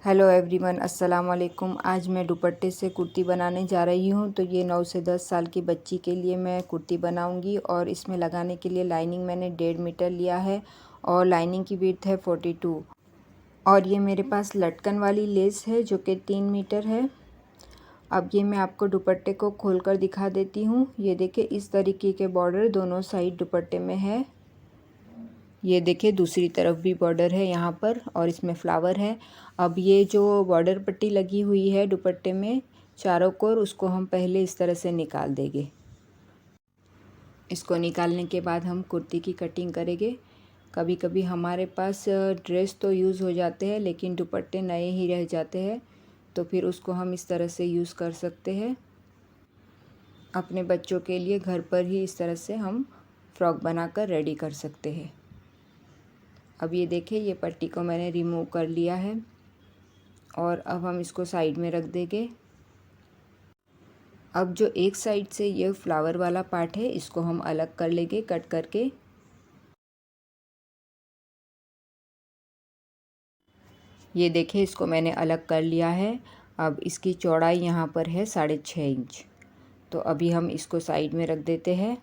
Hello everyone, अस्सलाम वालेकुम। आज मैं दुपट्टे से कुर्ती बनाने जा रही हूँ। तो ये 9 से 10 साल की बच्ची के लिए मैं कुर्ती बनाऊँगी और इसमें लगाने के लिए लाइनिंग मैंने 1.5 मीटर लिया है और लाइनिंग की विड्थ है 42 और ये मेरे पास लटकन वाली लेस है जो कि 3 मीटर है। अब ये मैं आपको दुपट्टे को खोलकर दिखा देती हूँ। ये देखिए, इस तरीके के बॉर्डर दोनों साइड दुपट्टे में है। ये देखिए, दूसरी तरफ भी बॉर्डर है यहाँ पर और इसमें फ्लावर है। अब ये जो बॉर्डर पट्टी लगी हुई है दुपट्टे में चारों कोर, उसको हम पहले इस तरह से निकाल देंगे। इसको निकालने के बाद हम कुर्ती की कटिंग करेंगे। कभी कभी हमारे पास ड्रेस तो यूज़ हो जाते हैं लेकिन दुपट्टे नए ही रह जाते हैं, तो फिर उसको हम इस तरह से यूज़ कर सकते हैं। अपने बच्चों के लिए घर पर ही इस तरह से हम फ्रॉक बनाकर रेडी कर सकते हैं। अब ये देखिए, ये पट्टी को मैंने रिमूव कर लिया है और अब हम इसको साइड में रख देंगे। अब जो एक साइड से ये फ्लावर वाला पार्ट है इसको हम अलग कर लेंगे कट करके। ये देखिए, इसको मैंने अलग कर लिया है। अब इसकी चौड़ाई यहाँ पर है 6.5 इंच। तो अभी हम इसको साइड में रख देते हैं।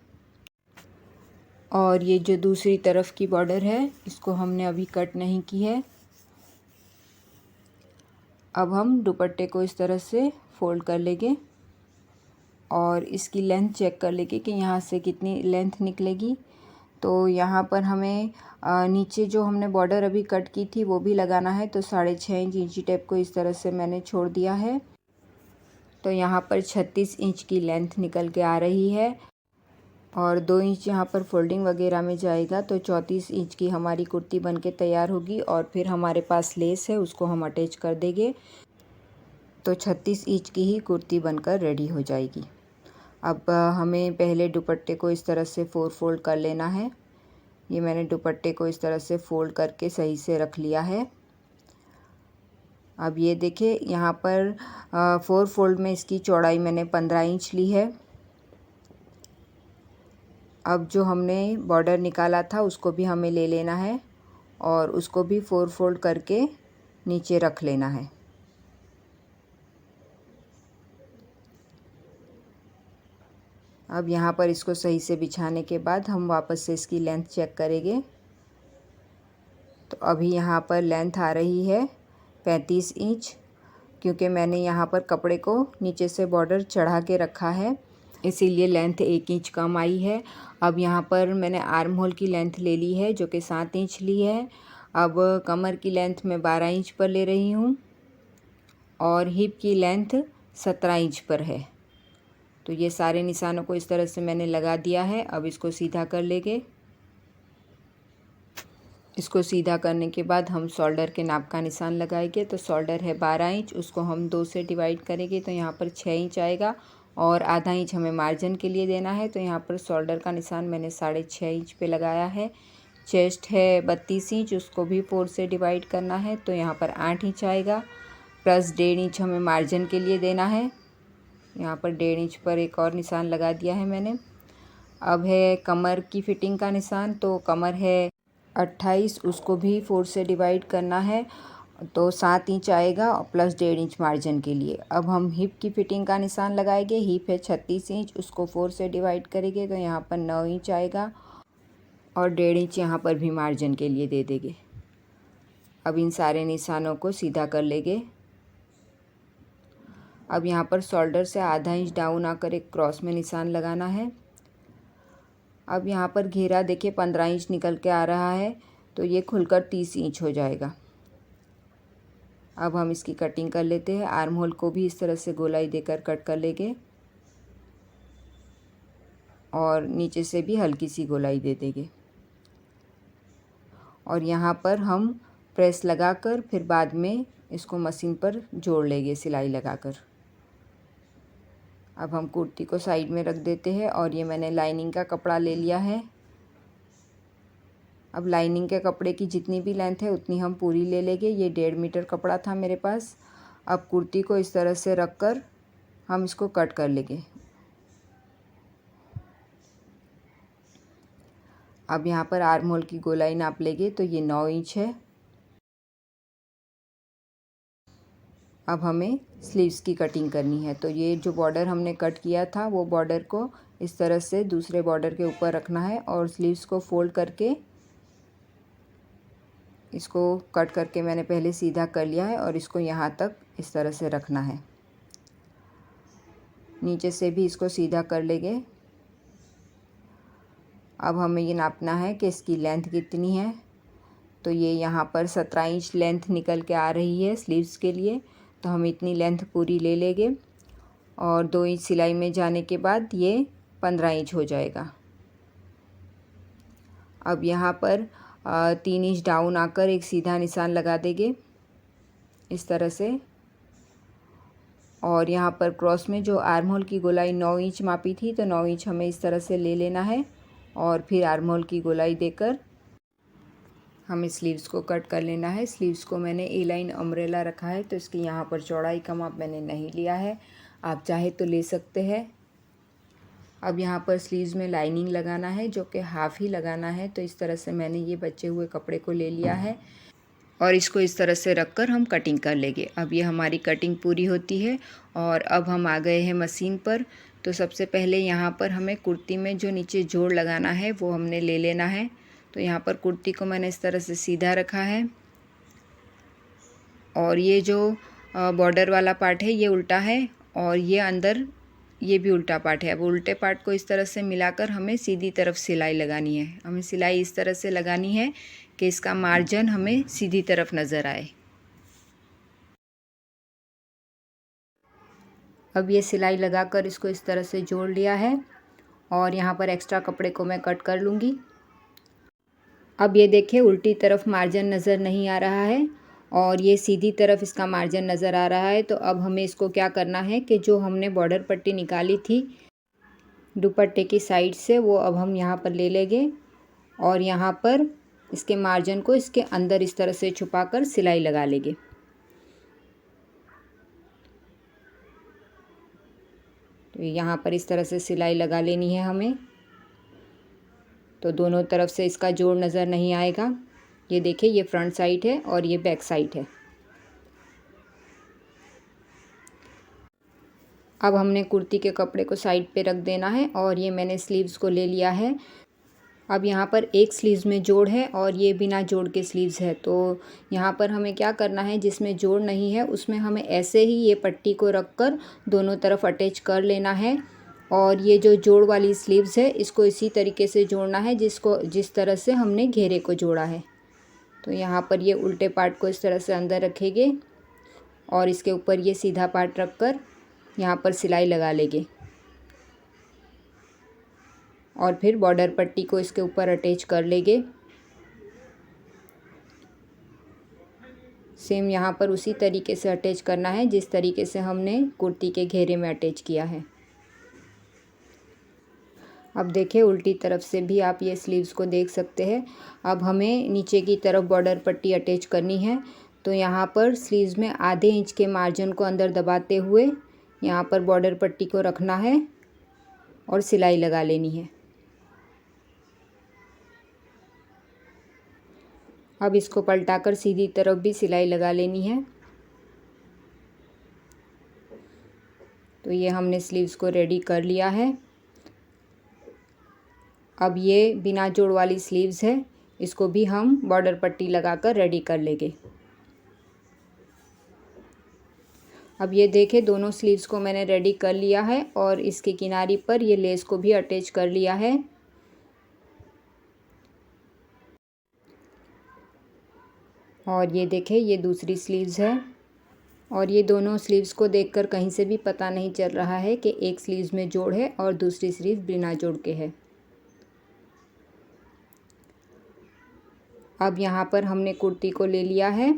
और ये जो दूसरी तरफ की बॉर्डर है इसको हमने अभी कट नहीं की है। अब हम दुपट्टे को इस तरह से फोल्ड कर लेंगे और इसकी लेंथ चेक कर लेंगे कि यहाँ से कितनी लेंथ निकलेगी। तो यहाँ पर हमें नीचे जो हमने बॉर्डर अभी कट की थी वो भी लगाना है। तो 6.5 इंच इंची टेप को इस तरह से मैंने छोड़ दिया है। तो यहाँ पर 36 इंच की लेंथ निकल के आ रही है और 2 इंच यहाँ पर फोल्डिंग वगैरह में जाएगा। तो 34 इंच की हमारी कुर्ती बनके तैयार होगी और फिर हमारे पास लेस है उसको हम अटैच कर देंगे। तो 36 इंच की ही कुर्ती बनकर रेडी हो जाएगी। अब हमें पहले दुपट्टे को इस तरह से 4 फोल्ड कर लेना है। ये मैंने दुपट्टे को इस तरह से फोल्ड करके सही से रख लिया है। अब ये देखिए, यहाँ पर 4 फोल्ड में इसकी चौड़ाई मैंने 15 इंच ली है। अब जो हमने बॉर्डर निकाला था उसको भी हमें ले लेना है और उसको भी 4 फोल्ड करके नीचे रख लेना है। अब यहाँ पर इसको सही से बिछाने के बाद हम वापस से इसकी लेंथ चेक करेंगे। तो अभी यहाँ पर लेंथ आ रही है 35 इंच, क्योंकि मैंने यहाँ पर कपड़े को नीचे से बॉर्डर चढ़ा के रखा है, इसीलिए लेंथ 1 इंच कम आई है। अब यहाँ पर मैंने आर्म होल की लेंथ ले ली है जो कि 7 इंच ली है। अब कमर की लेंथ मैं 12 इंच पर ले रही हूँ और हिप की लेंथ 17 इंच पर है। तो ये सारे निशानों को इस तरह से मैंने लगा दिया है। अब इसको सीधा कर लेंगे। इसको सीधा करने के बाद हम शोल्डर के नाप का निशान लगाएंगे। तो शोल्डर है 12 इंच, उसको हम 2 से डिवाइड करेंगे तो यहाँ पर 6 इंच आएगा और आधा इंच हमें मार्जिन के लिए देना है। तो यहाँ पर शोल्डर का निशान मैंने 6.5 इंच पे लगाया है। चेस्ट है 32 इंच, उसको भी 4 से डिवाइड करना है तो यहाँ पर 8 इंच आएगा, प्लस 1.5 इंच हमें मार्जिन के लिए देना है। यहाँ पर 1.5 इंच पर एक और निशान लगा दिया है मैंने। अब है कमर की फिटिंग का निशान। तो कमर है 28, उसको भी 4 से डिवाइड करना है तो 7 इंच आएगा और प्लस 1.5 इंच मार्जिन के लिए। अब हम हिप की फिटिंग का निशान लगाएंगे। हिप है 36 इंच, उसको 4 से डिवाइड करेंगे तो यहाँ पर 9 इंच आएगा और 1.5 इंच यहाँ पर भी मार्जिन के लिए दे देंगे। अब इन सारे निशानों को सीधा कर लेंगे। अब यहाँ पर शोल्डर से आधा इंच डाउन आकर एक क्रॉस में निशान लगाना है। अब यहाँ पर घेरा देखिए 15 इंच निकल के आ रहा है तो ये खुलकर 30 इंच हो जाएगा। अब हम इसकी कटिंग कर लेते हैं। आर्म होल को भी इस तरह से गोलाई देकर कट कर लेंगे और नीचे से भी हल्की सी गोलाई दे देंगे और यहाँ पर हम प्रेस लगाकर फिर बाद में इसको मशीन पर जोड़ लेंगे सिलाई लगाकर। अब हम कुर्ती को साइड में रख देते हैं और ये मैंने लाइनिंग का कपड़ा ले लिया है। अब लाइनिंग के कपड़े की जितनी भी लेंथ है उतनी हम पूरी ले लेंगे। ये 1.5 मीटर कपड़ा था मेरे पास। अब कुर्ती को इस तरह से रख कर हम इसको कट कर लेंगे। अब यहाँ पर आर्म होल की गोलाई नाप लेंगे तो ये 9 इंच है। अब हमें स्लीव्स की कटिंग करनी है। तो ये जो बॉर्डर हमने कट किया था वो बॉर्डर को इस तरह से दूसरे बॉर्डर के ऊपर रखना है और स्लीव्स को फोल्ड करके इसको कट करके मैंने पहले सीधा कर लिया है और इसको यहाँ तक इस तरह से रखना है। नीचे से भी इसको सीधा कर लेंगे। अब हमें ये नापना है कि इसकी लेंथ कितनी है। तो ये यहाँ पर 17 इंच लेंथ निकल के आ रही है स्लीव्स के लिए, तो हम इतनी लेंथ पूरी ले लेंगे और 2 इंच सिलाई में जाने के बाद ये 15 इंच हो जाएगा। अब यहाँ पर 3 इंच डाउन आकर एक सीधा निशान लगा देंगे इस तरह से, और यहाँ पर क्रॉस में जो आर्म होल की गोलाई 9 इंच मापी थी तो 9 इंच हमें इस तरह से ले लेना है और फिर आर्म होल की गोलाई देकर हमें स्लीव्स को कट कर लेना है। स्लीव्स को मैंने ए लाइन अम्ब्रेला रखा है तो इसकी यहाँ पर चौड़ाई का माप मैंने नहीं लिया है, आप चाहे तो ले सकते हैं। अब यहाँ पर स्लीव्स में लाइनिंग लगाना है जो कि हाफ़ ही लगाना है। तो इस तरह से मैंने ये बचे हुए कपड़े को ले लिया है और इसको इस तरह से रख कर हम कटिंग कर लेंगे। अब ये हमारी कटिंग पूरी होती है और अब हम आ गए हैं मशीन पर। तो सबसे पहले यहाँ पर हमें कुर्ती में जो नीचे जोड़ लगाना है वो हमने ले लेना है। तो यहाँ पर कुर्ती को मैंने इस तरह से सीधा रखा है और ये जो बॉर्डर वाला पार्ट है ये उल्टा है और ये अंदर ये भी उल्टा पार्ट है। अब उल्टे पार्ट को इस तरह से मिलाकर हमें सीधी तरफ सिलाई लगानी है। हमें सिलाई इस तरह से लगानी है कि इसका मार्जिन हमें सीधी तरफ नज़र आए। अब ये सिलाई लगाकर इसको इस तरह से जोड़ लिया है और यहाँ पर एक्स्ट्रा कपड़े को मैं कट कर लूँगी। अब ये देखिए उल्टी तरफ मार्जिन नज़र नहीं आ रहा है और ये सीधी तरफ इसका मार्जिन नज़र आ रहा है। तो अब हमें इसको क्या करना है कि जो हमने बॉर्डर पट्टी निकाली थी दुपट्टे की साइड से वो अब हम यहाँ पर ले लेंगे और यहाँ पर इसके मार्जिन को इसके अंदर इस तरह से छुपाकर सिलाई लगा लेंगे। तो यहाँ पर इस तरह से सिलाई लगा लेनी है हमें। तो दोनों तरफ से इसका जोड़ नज़र नहीं आएगा। ये देखिए ये फ्रंट साइड है और ये बैक साइड है। अब हमने कुर्ती के कपड़े को साइड पे रख देना है और ये मैंने स्लीव्स को ले लिया है। अब यहाँ पर एक स्लीव्स में जोड़ है और ये बिना जोड़ के स्लीव्स है। तो यहाँ पर हमें क्या करना है, जिसमें जोड़ नहीं है उसमें हमें ऐसे ही ये पट्टी को रखकर दोनों तरफ अटैच कर लेना है और ये जो जोड़ वाली स्लीव्स है इसको इसी तरीके से जोड़ना है जिस तरह से हमने घेरे को जोड़ा है। तो यहाँ पर ये उल्टे पार्ट को इस तरह से अंदर रखेंगे और इसके ऊपर ये सीधा पार्ट रखकर यहाँ पर सिलाई लगा लेंगे और फिर बॉर्डर पट्टी को इसके ऊपर अटैच कर लेंगे। सेम यहाँ पर उसी तरीके से अटैच करना है जिस तरीके से हमने कुर्ती के घेरे में अटैच किया है। अब देखिए उल्टी तरफ से भी आप ये स्लीव्स को देख सकते हैं। अब हमें नीचे की तरफ बॉर्डर पट्टी अटैच करनी है। तो यहाँ पर स्लीव्स में आधे इंच के मार्जिन को अंदर दबाते हुए यहाँ पर बॉर्डर पट्टी को रखना है और सिलाई लगा लेनी है। अब इसको पलटाकर सीधी तरफ भी सिलाई लगा लेनी है। तो ये हमने स्लीव्स को रेडी कर लिया है। अब ये बिना जोड़ वाली स्लीव्स है, इसको भी हम बॉर्डर पट्टी लगाकर रेडी कर लेंगे। अब ये देखें दोनों स्लीव्स को मैंने रेडी कर लिया है और इसके किनारी पर ये लेस को भी अटैच कर लिया है। और ये देखें ये दूसरी स्लीव्स है और ये दोनों स्लीव्स को देखकर कहीं से भी पता नहीं चल रहा है कि एक स्लीव्स में जोड़ है और दूसरी स्लीव्स बिना जोड़ के है। अब यहाँ पर हमने कुर्ती को ले लिया है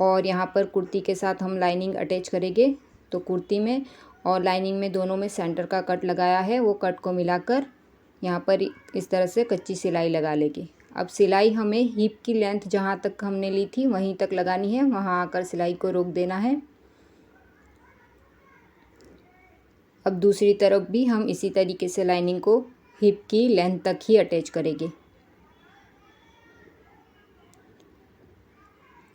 और यहाँ पर कुर्ती के साथ हम लाइनिंग अटैच करेंगे। तो कुर्ती में और लाइनिंग में दोनों में सेंटर का कट लगाया है, वो कट को मिलाकर यहाँ पर इस तरह से कच्ची सिलाई लगा लेंगे। अब सिलाई हमें हिप की लेंथ जहाँ तक हमने ली थी वहीं तक लगानी है, वहाँ आकर सिलाई को रोक देना है। अब दूसरी तरफ भी हम इसी तरीके से लाइनिंग को हिप की लेंथ तक ही अटैच करेंगे।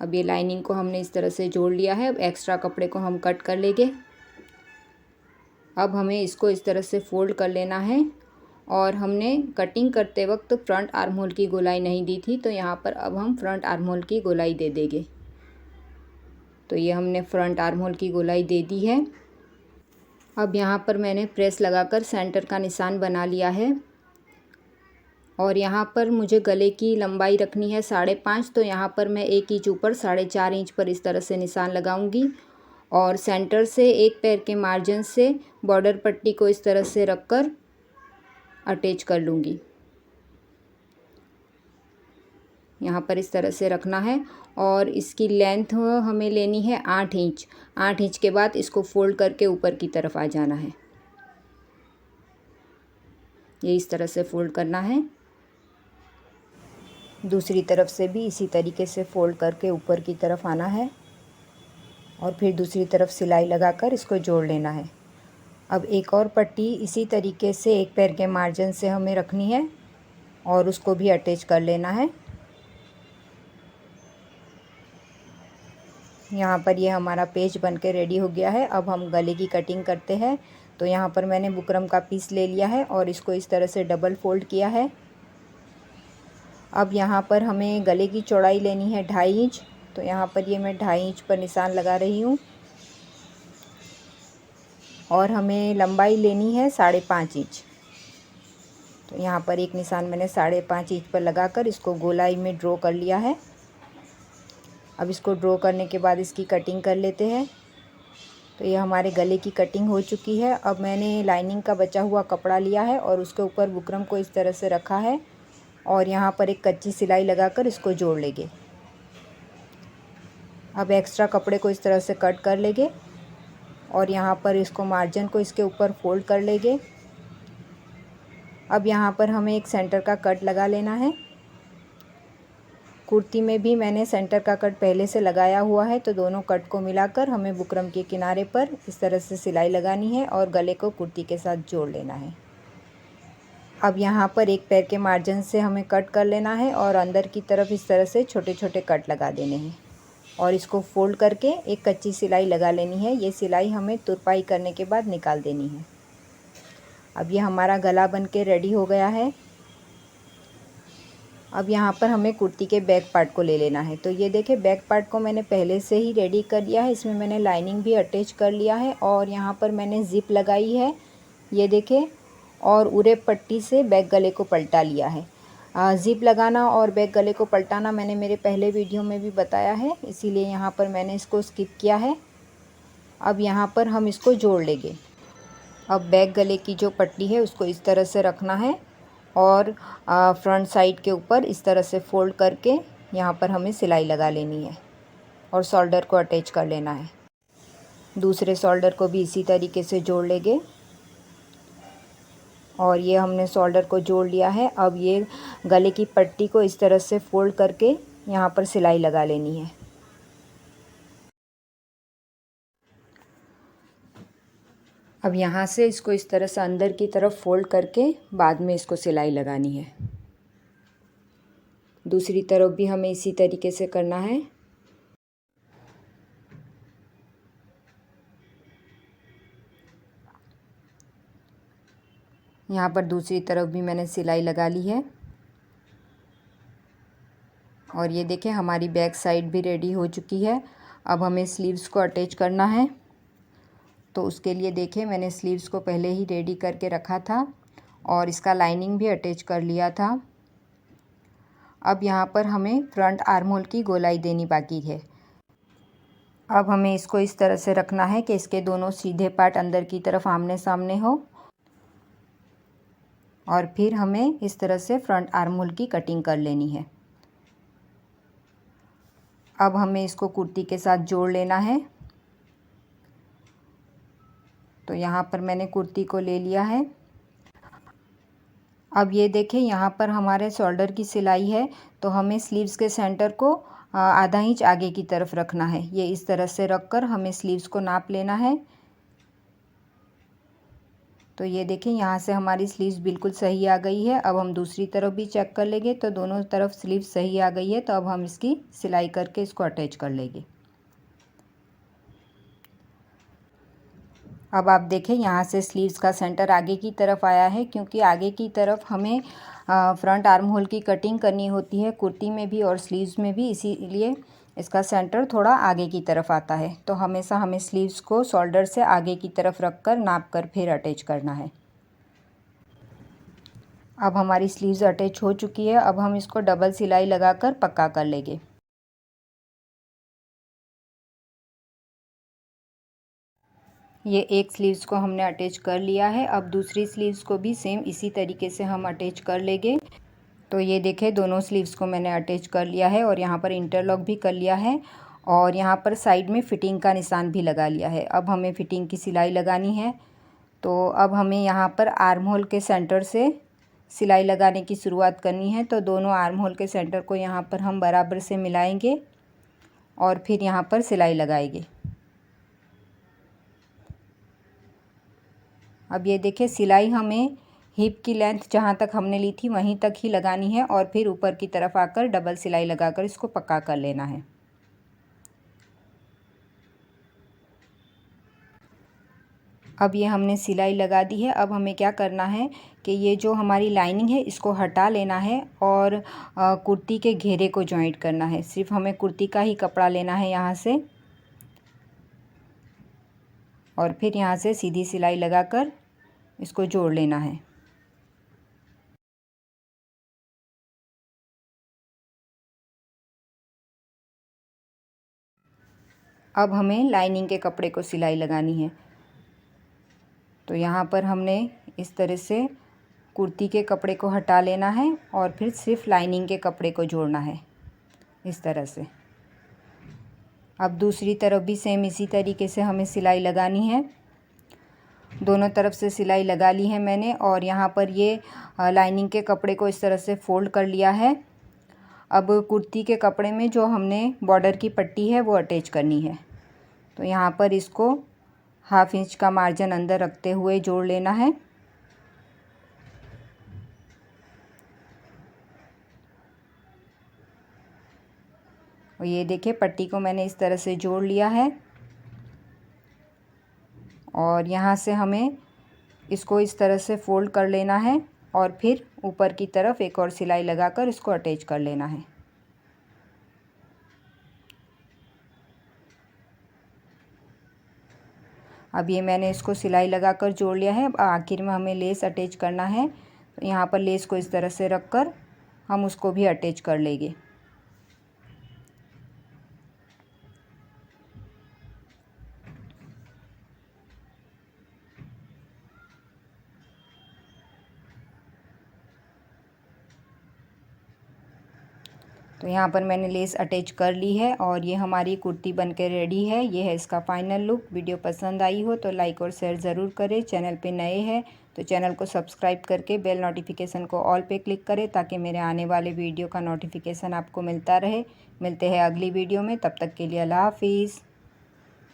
अब ये लाइनिंग को हमने इस तरह से जोड़ लिया है। अब एक्स्ट्रा कपड़े को हम कट कर लेंगे। अब हमें इसको इस तरह से फोल्ड कर लेना है और हमने कटिंग करते वक्त फ्रंट आर्म होल की गोलाई नहीं दी थी, तो यहाँ पर अब हम फ्रंट आर्म होल की गोलाई दे देंगे। तो ये हमने फ्रंट आर्म होल की गोलाई दे दी है। अब यहाँ पर मैंने प्रेस लगाकर सेंटर का निशान बना लिया है और यहाँ पर मुझे गले की लंबाई रखनी है 5.5, तो यहाँ पर मैं 1 इंच ऊपर 4.5 इंच पर इस तरह से निशान लगाऊंगी और सेंटर से एक पैर के मार्जिन से बॉर्डर पट्टी को इस तरह से रखकर अटैच कर लूँगी। यहाँ पर इस तरह से रखना है और इसकी लेंथ हमें लेनी है 8 इंच। 8 इंच के बाद इसको फोल्ड करके ऊपर की तरफ आ जाना है। ये इस तरह से फोल्ड करना है। दूसरी तरफ से भी इसी तरीके से फोल्ड करके ऊपर की तरफ आना है और फिर दूसरी तरफ सिलाई लगाकर इसको जोड़ लेना है। अब एक और पट्टी इसी तरीके से एक पैर के मार्जिन से हमें रखनी है और उसको भी अटैच कर लेना है। यहाँ पर ये हमारा पेज बनके रेडी हो गया है। अब हम गले की कटिंग करते हैं। तो यहाँ पर मैंने बुकरम का पीस ले लिया है और इसको इस तरह से डबल फोल्ड किया है। अब यहाँ पर हमें गले की चौड़ाई लेनी है 2.5 इंच, तो यहाँ पर ये मैं 2.5 इंच पर निशान लगा रही हूँ और हमें लंबाई लेनी है 5.5 इंच। तो यहाँ पर एक निशान मैंने 5.5 इंच पर लगाकर इसको गोलाई में ड्रॉ कर लिया है। अब इसको ड्रॉ करने के बाद इसकी कटिंग कर लेते हैं। तो ये हमारे गले की कटिंग हो चुकी है। अब मैंने लाइनिंग का बचा हुआ कपड़ा लिया है और उसके ऊपर बुकरम को इस तरह से रखा है और यहाँ पर एक कच्ची सिलाई लगाकर इसको जोड़ लेंगे। अब एक्स्ट्रा कपड़े को इस तरह से कट कर लेंगे और यहाँ पर इसको मार्जिन को इसके ऊपर फोल्ड कर लेंगे। अब यहाँ पर हमें एक सेंटर का कट लगा लेना है। कुर्ती में भी मैंने सेंटर का कट पहले से लगाया हुआ है, तो दोनों कट को मिलाकर हमें बुकरम के किनारे पर इस तरह से सिलाई लगानी है और गले को कुर्ती के साथ जोड़ लेना है। अब यहाँ पर एक पैर के मार्जिन से हमें कट कर लेना है और अंदर की तरफ इस तरह से छोटे छोटे कट लगा देने हैं और इसको फोल्ड करके एक कच्ची सिलाई लगा लेनी है। ये सिलाई हमें तुरपाई करने के बाद निकाल देनी है। अब ये हमारा गला बन के रेडी हो गया है। अब यहाँ पर हमें कुर्ती के बैक पार्ट को ले लेना है। तो ये देखिए बैक पार्ट को मैंने पहले से ही रेडी कर लिया है। इसमें मैंने लाइनिंग भी अटैच कर लिया है और यहाँ पर मैंने ज़िप लगाई है, ये देखें, और उरे पट्टी से बैक गले को पलटा लिया है। ज़िप लगाना और बैक गले को पलटाना मैंने मेरे पहले वीडियो में भी बताया है, इसीलिए यहाँ पर मैंने इसको स्किप किया है। अब यहाँ पर हम इसको जोड़ लेंगे। अब बैक गले की जो पट्टी है उसको इस तरह से रखना है और फ्रंट साइड के ऊपर इस तरह से फोल्ड करके यहाँ पर हमें सिलाई लगा लेनी है और शोल्डर को अटैच कर लेना है। दूसरे शोल्डर को भी इसी तरीके से जोड़ लेंगे और ये हमने शोल्डर को जोड़ लिया है। अब ये गले की पट्टी को इस तरह से फोल्ड करके यहाँ पर सिलाई लगा लेनी है। अब यहाँ से इसको इस तरह से अंदर की तरफ फोल्ड करके बाद में इसको सिलाई लगानी है। दूसरी तरफ भी हमें इसी तरीके से करना है। यहाँ पर दूसरी तरफ भी मैंने सिलाई लगा ली है और ये देखें हमारी बैक साइड भी रेडी हो चुकी है। अब हमें स्लीव्स को अटैच करना है। तो उसके लिए देखें मैंने स्लीव्स को पहले ही रेडी करके रखा था और इसका लाइनिंग भी अटैच कर लिया था। अब यहाँ पर हमें फ्रंट आर्म होल की गोलाई देनी बाकी है। अब हमें इसको इस तरह से रखना है कि इसके दोनों सीधे पार्ट अंदर की तरफ आमने सामने हो और फिर हमें इस तरह से फ्रंट आर्म होल की कटिंग कर लेनी है। अब हमें इसको कुर्ती के साथ जोड़ लेना है। तो यहाँ पर मैंने कुर्ती को ले लिया है। अब ये देखें यहाँ पर हमारे शोल्डर की सिलाई है, तो हमें स्लीव्स के सेंटर को आधा इंच आगे की तरफ रखना है। ये इस तरह से रखकर हमें स्लीव्स को नाप लेना है। तो ये देखिए यहाँ से हमारी स्लीव्स बिल्कुल सही आ गई है। अब हम दूसरी तरफ भी चेक कर लेंगे, तो दोनों तरफ स्लीव सही आ गई है। तो अब हम इसकी सिलाई करके इसको अटैच कर लेंगे। अब आप देखें यहाँ से स्लीव्स का सेंटर आगे की तरफ आया है, क्योंकि आगे की तरफ हमें फ्रंट आर्म होल की कटिंग करनी होती है कुर्ती में भी और स्लीव्स में भी, इसीलिए इसका सेंटर थोड़ा आगे की तरफ आता है। तो हमेशा हमें स्लीव्स को शोल्डर से आगे की तरफ रख कर नाप कर फिर अटैच करना है। अब हमारी स्लीव्स अटैच हो चुकी है। अब हम इसको डबल सिलाई लगाकर पक्का कर लेंगे। ये एक स्लीव्स को हमने अटैच कर लिया है। अब दूसरी स्लीव्स को भी सेम इसी तरीके से हम अटैच कर लेंगे। तो ये देखें दोनों स्लीव्स को मैंने अटैच कर लिया है और यहाँ पर इंटरलॉक भी कर लिया है और यहाँ पर साइड में फिटिंग का निशान भी लगा लिया है। अब हमें फिटिंग की सिलाई लगानी है। तो अब हमें यहाँ पर आर्म होल के सेंटर से सिलाई लगाने की शुरुआत करनी है। तो दोनों आर्म होल के सेंटर को यहाँ पर हम बराबर से मिलाएंगे और फिर यहाँ पर सिलाई लगाएंगे। अब ये देखिए सिलाई हमें हिप की लेंथ जहाँ तक हमने ली थी वहीं तक ही लगानी है और फिर ऊपर की तरफ आकर डबल सिलाई लगाकर इसको पक्का कर लेना है। अब ये हमने सिलाई लगा दी है। अब हमें क्या करना है कि ये जो हमारी लाइनिंग है इसको हटा लेना है और कुर्ती के घेरे को जॉइंट करना है। सिर्फ हमें कुर्ती का ही कपड़ा लेना है यहाँ से और फिर यहाँ से सीधी सिलाई लगाकर इसको जोड़ लेना है। अब हमें लाइनिंग के कपड़े को सिलाई लगानी है। तो यहाँ पर हमने इस तरह से कुर्ती के कपड़े को हटा लेना है और फिर सिर्फ लाइनिंग के कपड़े को जोड़ना है इस तरह से। अब दूसरी तरफ भी सेम इसी तरीके से हमें सिलाई लगानी है। दोनों तरफ से सिलाई लगा ली है मैंने और यहाँ पर ये लाइनिंग के कपड़े को इस तरह से फ़ोल्ड कर लिया है। अब कुर्ती के कपड़े में जो हमने बॉर्डर की पट्टी है वो अटैच करनी है। तो यहाँ पर इसको 1/2 इंच का मार्जिन अंदर रखते हुए जोड़ लेना है। और ये देखिए पट्टी को मैंने इस तरह से जोड़ लिया है और यहाँ से हमें इसको इस तरह से फ़ोल्ड कर लेना है और फिर ऊपर की तरफ एक और सिलाई लगाकर इसको अटैच कर लेना है। अब ये मैंने इसको सिलाई लगाकर जोड़ लिया है। अब आखिर में हमें लेस अटैच करना है। तो यहाँ पर लेस को इस तरह से रखकर हम उसको भी अटैच कर लेंगे। तो यहाँ पर मैंने लेस अटैच कर ली है और ये हमारी कुर्ती बनकर रेडी है। ये है इसका फाइनल लुक। वीडियो पसंद आई हो तो लाइक और शेयर ज़रूर करें। चैनल पे नए हैं तो चैनल को सब्सक्राइब करके बेल नोटिफिकेशन को ऑल पे क्लिक करें ताकि मेरे आने वाले वीडियो का नोटिफिकेशन आपको मिलता रहे। मिलते हैं अगली वीडियो में, तब तक के लिए अल्लाह हाफिज़।